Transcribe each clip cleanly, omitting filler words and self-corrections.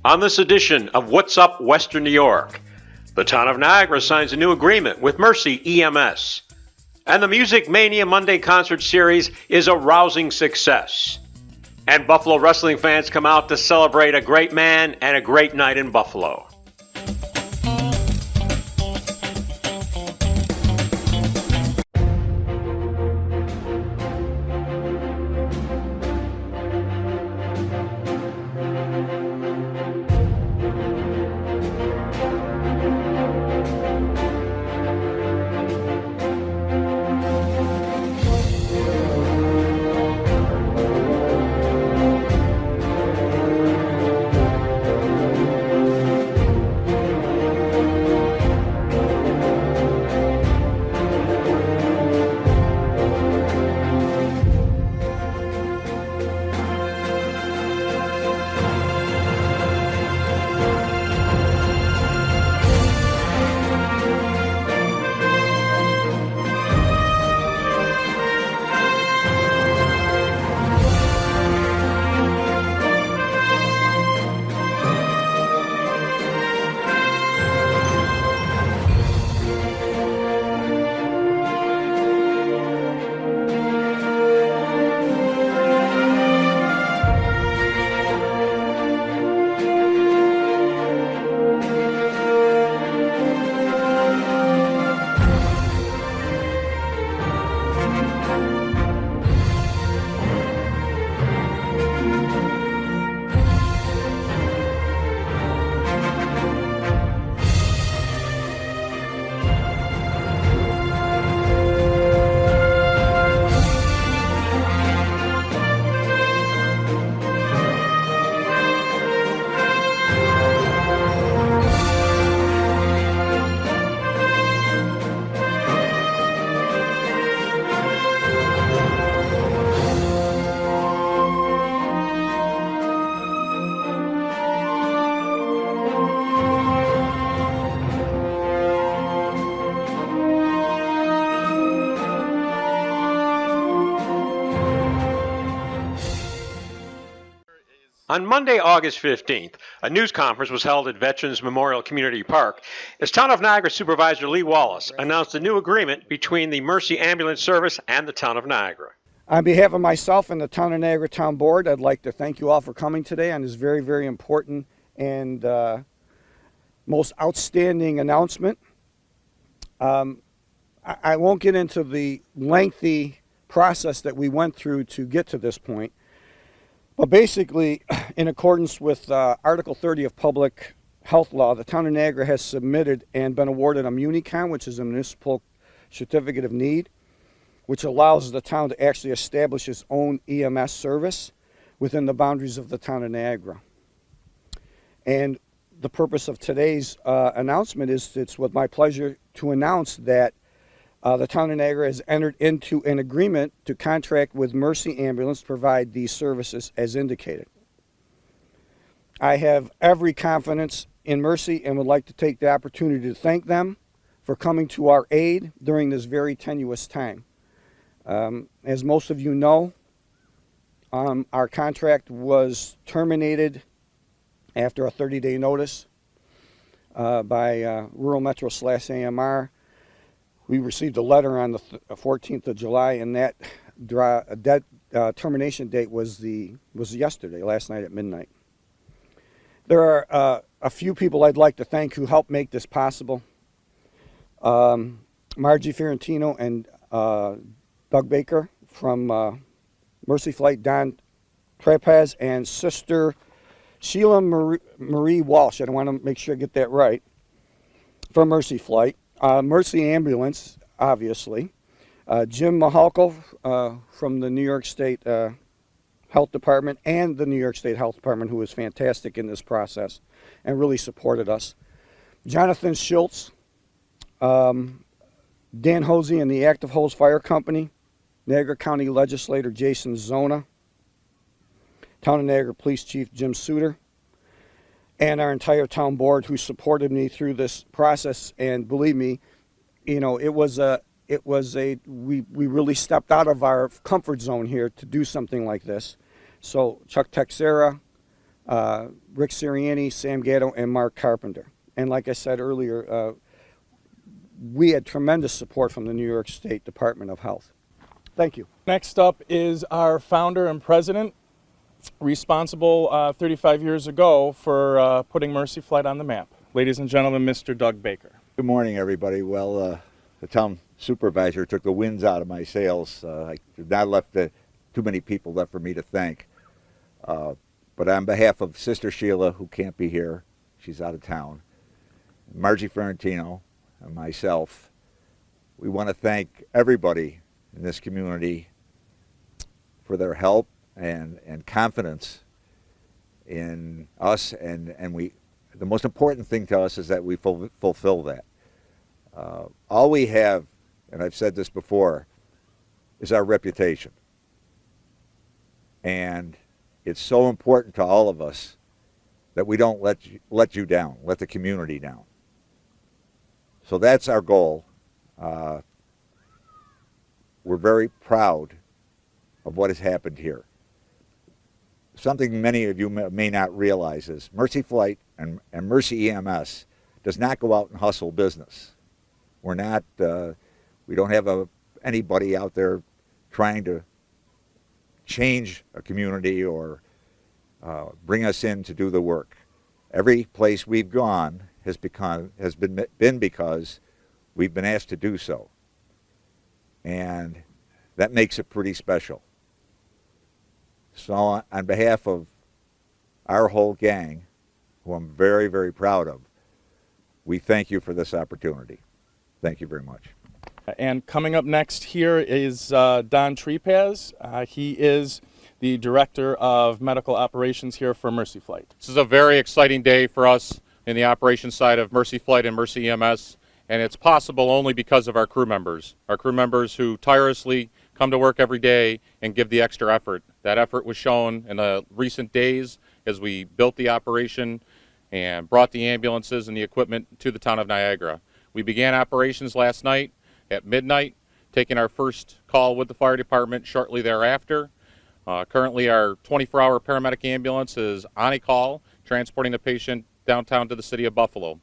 On this edition of What's Up Western New York, the town of Niagara signs a new agreement with Mercy EMS. And the Music Mania Monday concert series is a rousing success. And Buffalo wrestling fans come out to celebrate a great man and a great night in Buffalo. On Monday, August 15th, a news conference was held at Veterans Memorial Community Park as Town of Niagara Supervisor Lee Wallace announced a new agreement between the Mercy Ambulance Service and the Town of Niagara. On behalf of myself and the Town of Niagara Town Board, I'd like to thank you all for coming today on this very, very important and most outstanding announcement. I won't get into the lengthy process that we went through to get to this point. But basically, in accordance with Article 30 of Public Health Law, the Town of Niagara has submitted and been awarded a MuniCon, which is a municipal certificate of need, which allows the town to actually establish its own EMS service within the boundaries of the Town of Niagara. And the purpose of today's announcement is it's with my pleasure to announce that the Town of Niagara has entered into an agreement to contract with Mercy Ambulance to provide these services as indicated. I have every confidence in Mercy and would like to take the opportunity to thank them for coming to our aid during this very tenuous time. As most of you know, our contract was terminated after a 30-day notice by Rural Metro / AMR. We received a letter on the 14th of July, and that termination date was yesterday, last night at midnight. There are a few people I'd like to thank who helped make this possible. Margie Fiorentino and Doug Baker from Mercy Flight, Don Trapez, and Sister Sheila Marie Walsh. I want to make sure I get that right, from Mercy Flight. Mercy Ambulance, obviously. Jim Mahalko from the New York State Health Department and the New York State Health Department, who was fantastic in this process and really supported us. Jonathan Schultz, Dan Hosey and the Active Hose Fire Company, Niagara County Legislator Jason Zona, Town of Niagara Police Chief Jim Suter, and our entire town board who supported me through this process. And believe me, you know, we really stepped out of our comfort zone here to do something like this. So Chuck Texera, Rick Sirianni, Sam Gatto, and Mark Carpenter. And like I said earlier, we had tremendous support from the New York State Department of Health. Thank you. Next up is our founder and president, responsible 35 years ago for putting Mercy Flight on the map. Ladies and gentlemen, Mr. Doug Baker. Good morning, everybody. Well, the town supervisor took the winds out of my sails. I did not left too many people left for me to thank. But on behalf of Sister Sheila, who can't be here, she's out of town, Margie Ferrantino, and myself, we want to thank everybody in this community for their help and confidence in us, and the most important thing to us is that we fulfill that. All we have, and I've said this before, is our reputation. And it's so important to all of us that we don't let you down, let the community down. So that's our goal. We're very proud of what has happened here. Something many of you may not realize is Mercy Flight and Mercy EMS does not go out and hustle business. We're not, we don't have anybody out there trying to change a community or bring us in to do the work. Every place we've gone has been because we've been asked to do so. And that makes it pretty special. So on behalf of our whole gang, who I'm very, very proud of, we thank you for this opportunity. Thank you very much. And coming up next here is Don Trepaz. He is the Director of Medical Operations here for Mercy Flight. This is a very exciting day for us in the operations side of Mercy Flight and Mercy EMS, and it's possible only because of our crew members who tirelessly come to work every day and give the extra effort. That effort was shown in the recent days as we built the operation and brought the ambulances and the equipment to the town of Niagara. We began operations last night at midnight, taking our first call with the fire department shortly thereafter. Currently our 24-hour paramedic ambulance is on a call, transporting a patient downtown to the city of Buffalo.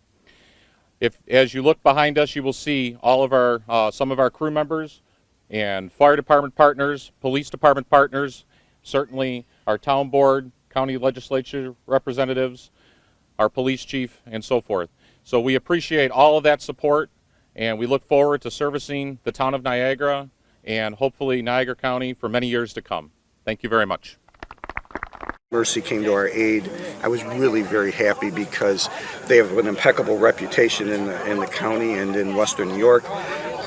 As you look behind us, you will see all of our, some of our crew members and fire department partners, police department partners, certainly our town board, county legislature representatives, our police chief, and so forth. So we appreciate all of that support, and we look forward to servicing the town of Niagara and hopefully Niagara County for many years to come. Thank you very much. Mercy came to our aid. I was really very happy because they have an impeccable reputation in the county and in Western New York.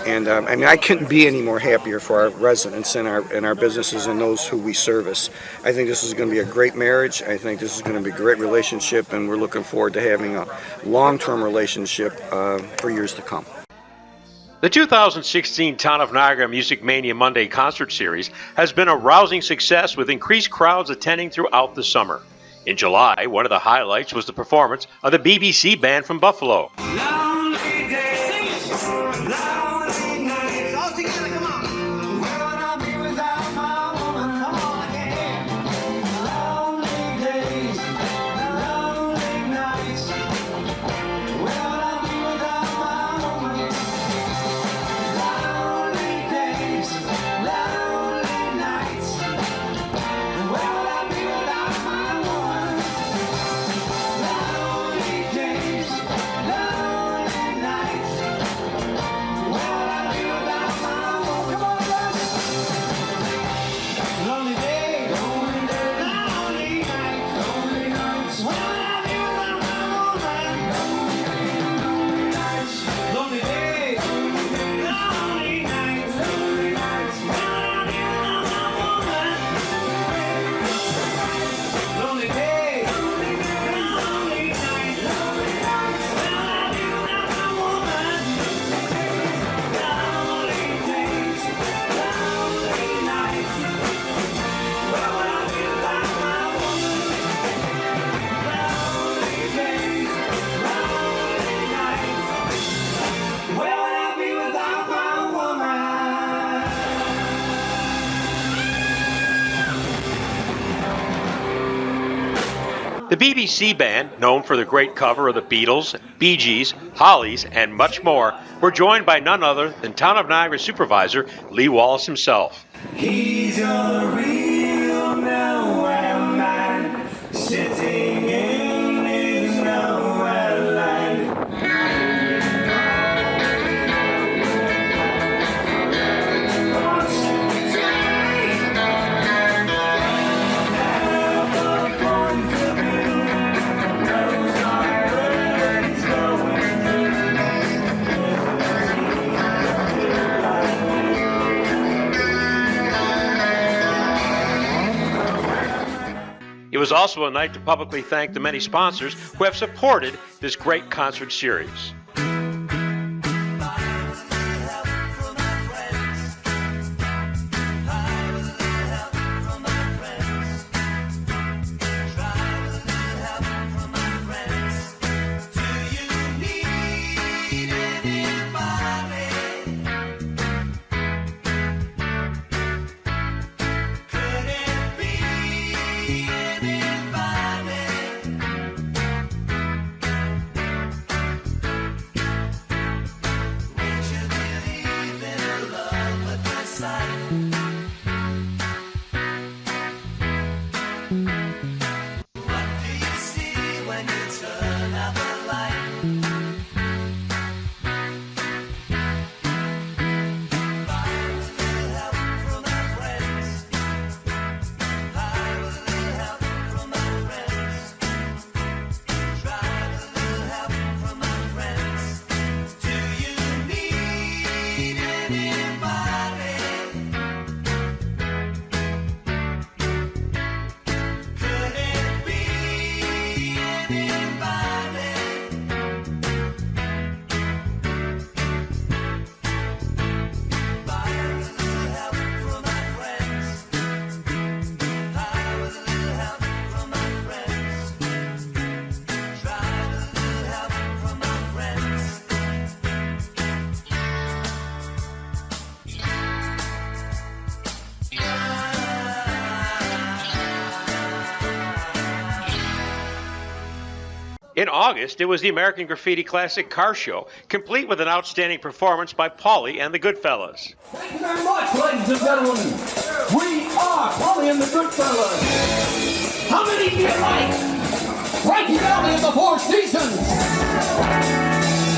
And I mean, I couldn't be any more happier for our residents and our businesses and those who we service. I think this is going to be a great marriage. I think this is going to be a great relationship, and we're looking forward to having a long-term relationship for years to come. The 2016 Town of Niagara Music Mania Monday concert series has been a rousing success with increased crowds attending throughout the summer. In July, one of the highlights was the performance of the BBC Band from Buffalo. The BBC band, known for the great cover of the Beatles, Bee Gees, Hollies, and much more, were joined by none other than Town of Niagara supervisor Lee Wallace himself. He's a real nowhere man, sitting in his nowhere land. It was also a night to publicly thank the many sponsors who have supported this great concert series. In August, it was the American Graffiti Classic Car Show, complete with an outstanding performance by Paulie and the Goodfellas. Thank you very much, ladies and gentlemen. We are Paulie and the Goodfellas. How many do you like? Frankie Valley of the Four Seasons.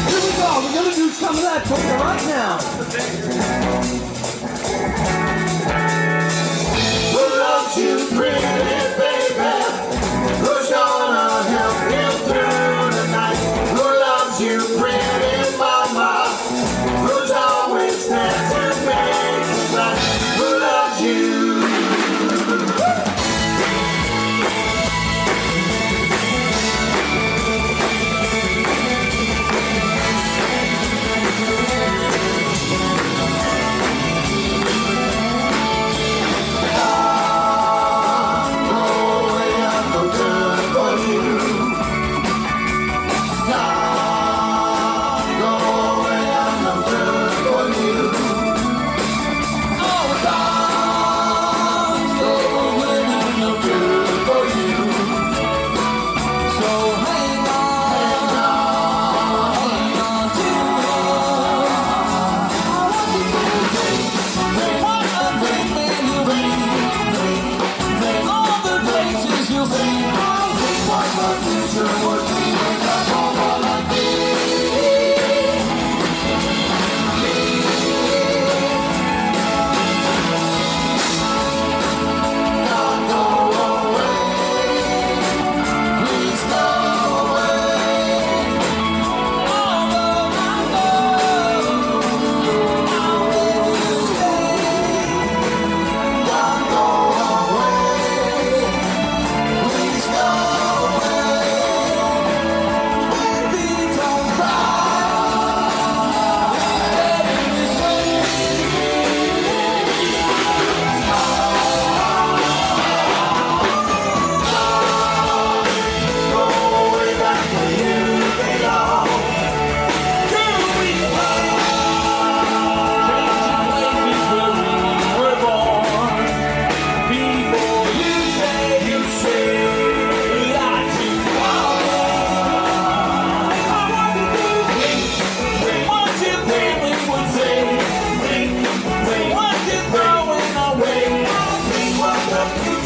Here we go. We're going to do some of that for you right now. Who loves you, pretty baby? Who's gonna help you through the night? Who loves you, pretty mama? Who's always there to make you laugh? Who loves you?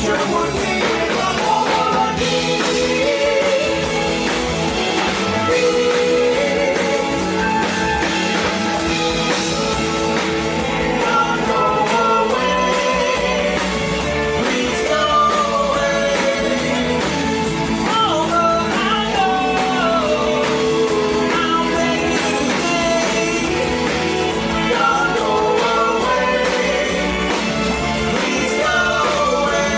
should put me in a apology. Don't go away. Please go away. Although I know I'll make you stay. Don't go away. Please go away.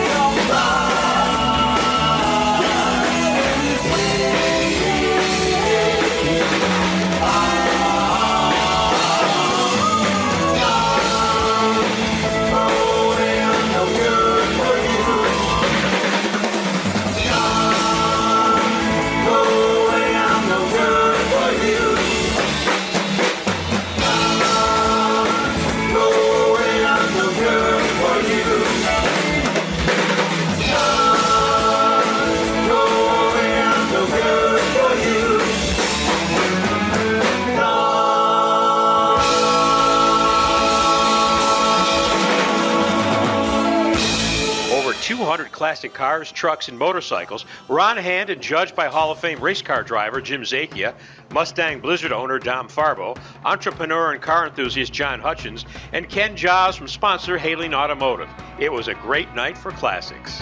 Don't Over 200 classic cars, trucks, and motorcycles were on hand and judged by Hall of Fame race car driver Jim Zakia, Mustang Blizzard owner Dom Farbo, entrepreneur and car enthusiast John Hutchins, and Ken Jaws from sponsor Hailing Automotive. It was a great night for classics.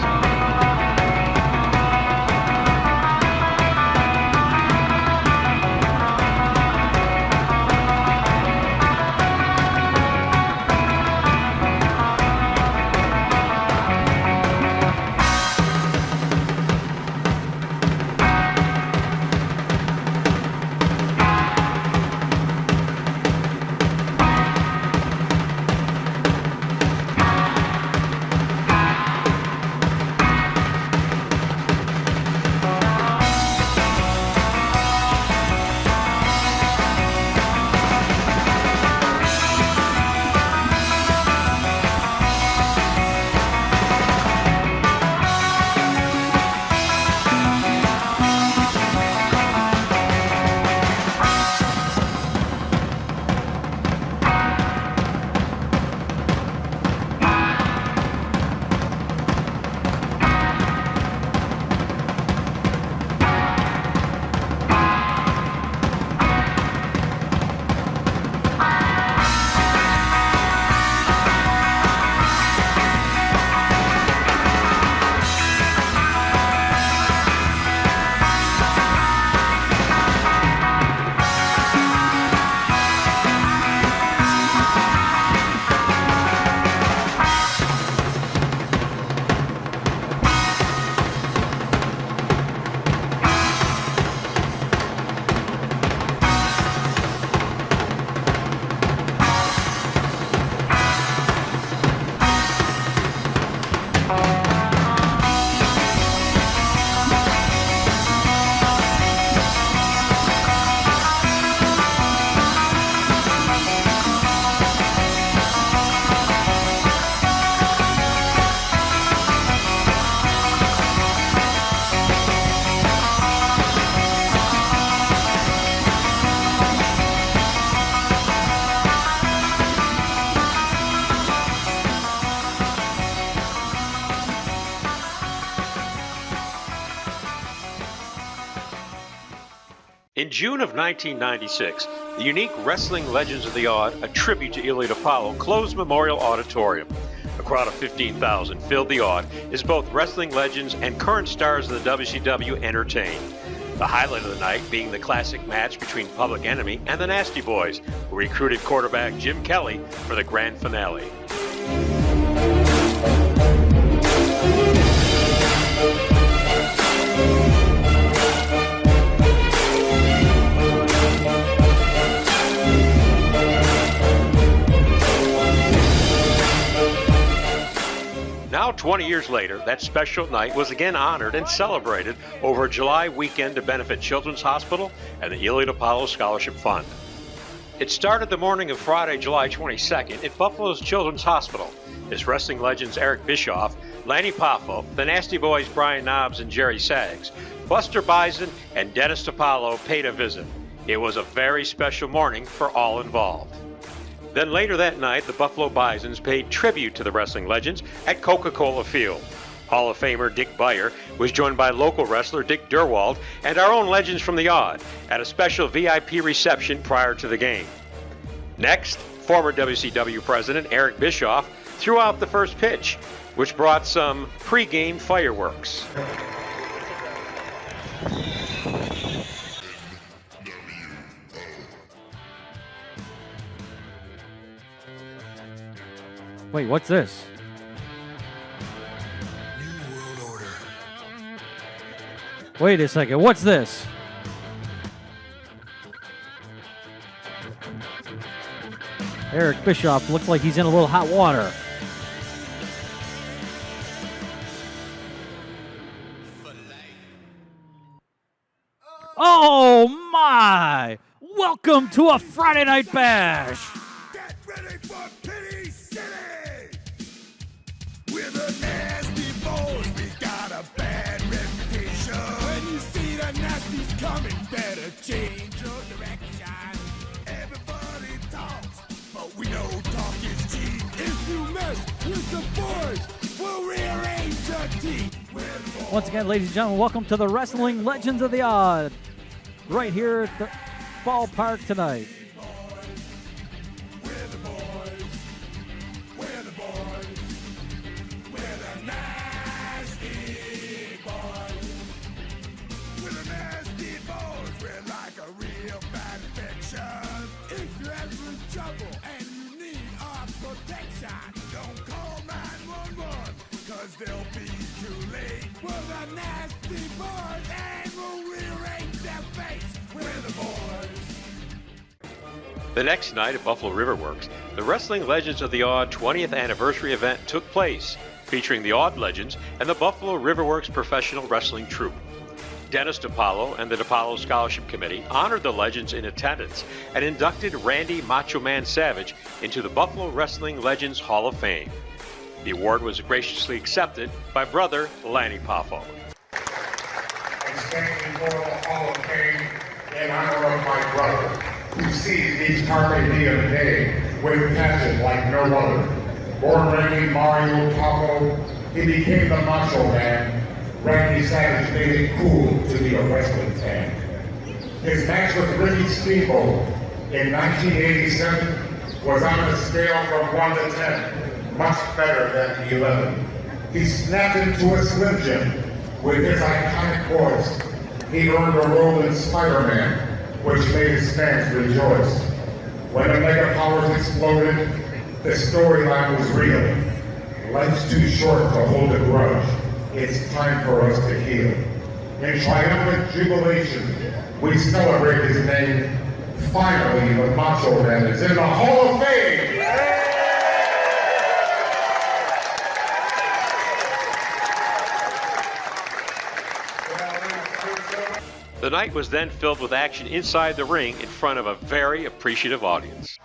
In June of 1996, the unique Wrestling Legends of the Odd, a tribute to Elliot Apollo, closed Memorial Auditorium. A crowd of 15,000 filled the Odd as both wrestling legends and current stars of the WCW entertained. The highlight of the night being the classic match between Public Enemy and the Nasty Boys, who recruited quarterback Jim Kelly for the grand finale. Now, 20 years later, that special night was again honored and celebrated over a July weekend to benefit Children's Hospital and the Elliot Apollo Scholarship Fund. It started the morning of Friday, July 22nd at Buffalo's Children's Hospital as wrestling legends Eric Bischoff, Lanny Poffo, the Nasty Boys Brian Knobbs and Jerry Saggs, Buster Bison, and Dennis Apollo paid a visit. It was a very special morning for all involved. Then later that night, the Buffalo Bisons paid tribute to the wrestling legends at Coca-Cola Field. Hall of Famer Dick Beyer was joined by local wrestler Dick Durwald and our own legends from the Odd at a special VIP reception prior to the game. Next, former WCW president Eric Bischoff threw out the first pitch, which brought some pre-game fireworks. Wait, what's this? New World Order. Wait a second, what's this? Eric Bischoff looks like he's in a little hot water. Oh my! Welcome to a Friday Night Bash! Get ready for Pity City! We're the nasty boys, we got a bad reputation. When you see the nasties coming, better change your direction. Everybody talks, but we know talk is cheap. If you mess with the boys, we'll rearrange your teeth. Once again, ladies and gentlemen, welcome to the Wrestling Legends of the Odd, right here at the ballpark tonight. We're the boys, we're the boys, we're the nasty boys. We're the nasty boys, we're like a real bad infection. If you're ever in trouble and you need our protection, don't call 911, cause they'll be too late. We're the nasty boys and we'll rearrange their fates. We're the boys. The next night at Buffalo River Works, the Wrestling Legends of the Odd 20th anniversary event took place, featuring the Odd Legends and the Buffalo River Works Professional Wrestling Troupe. Dennis DiPaolo and the DiPaolo Scholarship Committee honored the legends in attendance and inducted Randy Macho Man Savage into the Buffalo Wrestling Legends Hall of Fame. The award was graciously accepted by brother Lanny Poffo. And standing before the Hall of Fame in honor of my brother, who sees each carpe diem day with passion like no other. Born Randy Mario Poffo, he became the Macho Man. Randy Savage made it cool to be a wrestling fan. His match with Ricky Steamboat in 1987 was on a scale from 1 to 10, much better than 11. He snapped into a Slim Jim with his iconic voice. He earned a role in Spider-Man, which made his fans rejoice. When the Mega Powers exploded, the storyline was real. Life's too short to hold a grudge. It's time for us to heal. In triumphant jubilation, we celebrate his name. Finally, the Macho Man is in the Hall of Fame! The night was then filled with action inside the ring in front of a very appreciative audience.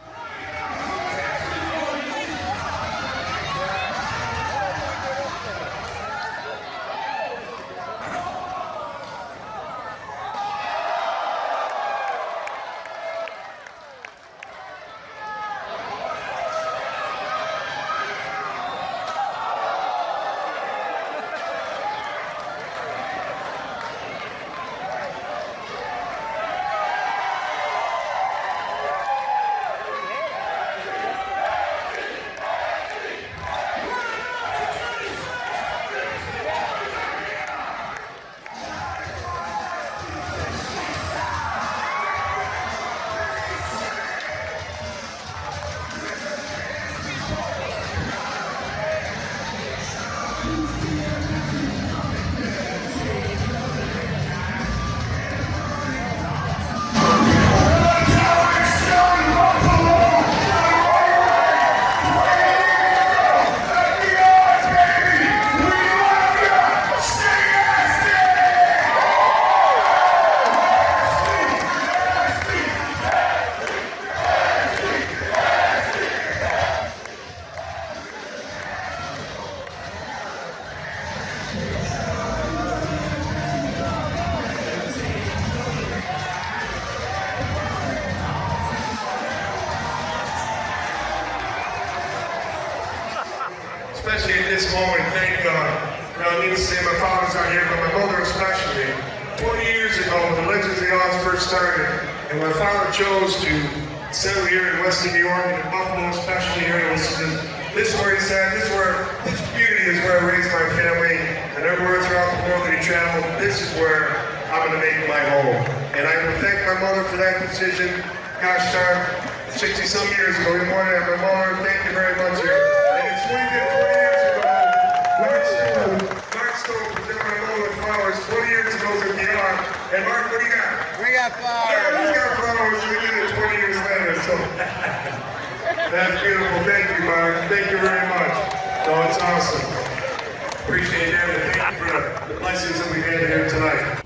especially at this moment, thank God. Now, I need to say my father's not here, but my mother especially. 20 years ago, when the Legends of the Oz first started, and my father chose to settle here in Western New York, and in Buffalo especially here, this is where he said, this community is where I raised my family, and everywhere throughout the world that he traveled, this is where I'm going to make my home. And I will thank my mother for that decision. Gosh darn, 60-some years ago, we wanted to have my mother. Thank you very much. And it's 20 years ago, Mark Stone presented my mother with flowers 20 years ago to the DR. And Mark, what do you got? We got flowers. Yeah, we got flowers. We did it 20 years later, so that's beautiful. Thank you, Mark. Thank you very much. So it's awesome. Appreciate it, and thank you for the blessings that we had here tonight.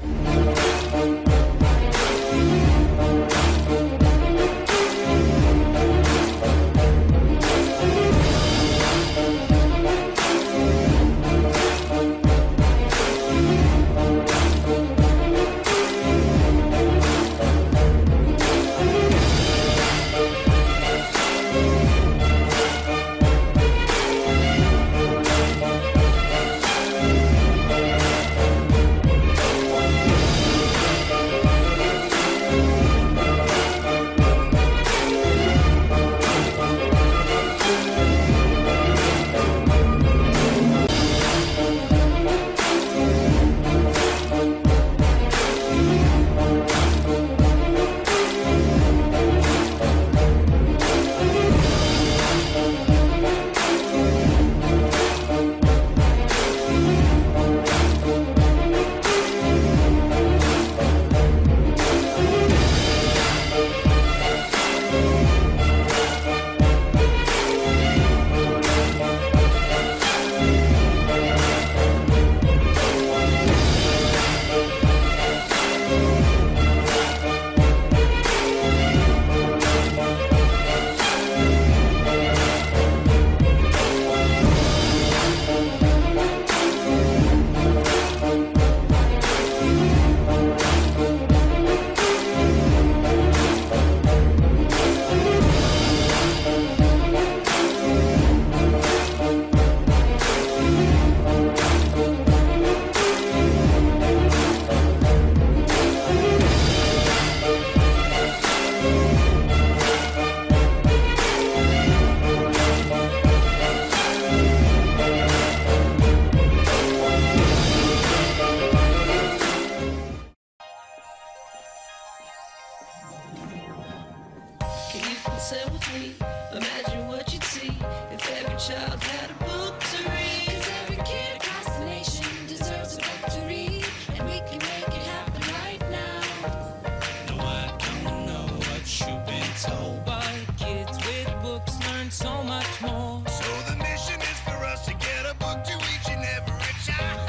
Sit with me, imagine what you'd see if every child had a book to read. 'Cause every kid across the nation deserves a book to read, and we can make it happen right now. No, I don't know what you've been told, but kids with books learn so much more. So the mission is for us to get a book to each and every child.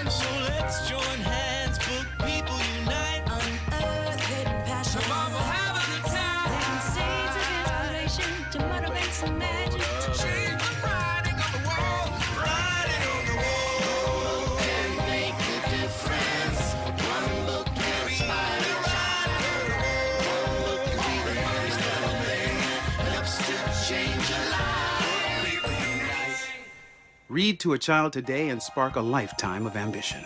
So let's join hands, book people unite, Unearth hidden passion. come on, we'll have a good time. Seeds of inspiration to motivate some magic. To change the writing on the wall, writing on the wall. Can make a difference. One book can inspire a child. One book can be the first little thing that helps to change a life. People unite. Read to a child today and spark a lifetime of ambition.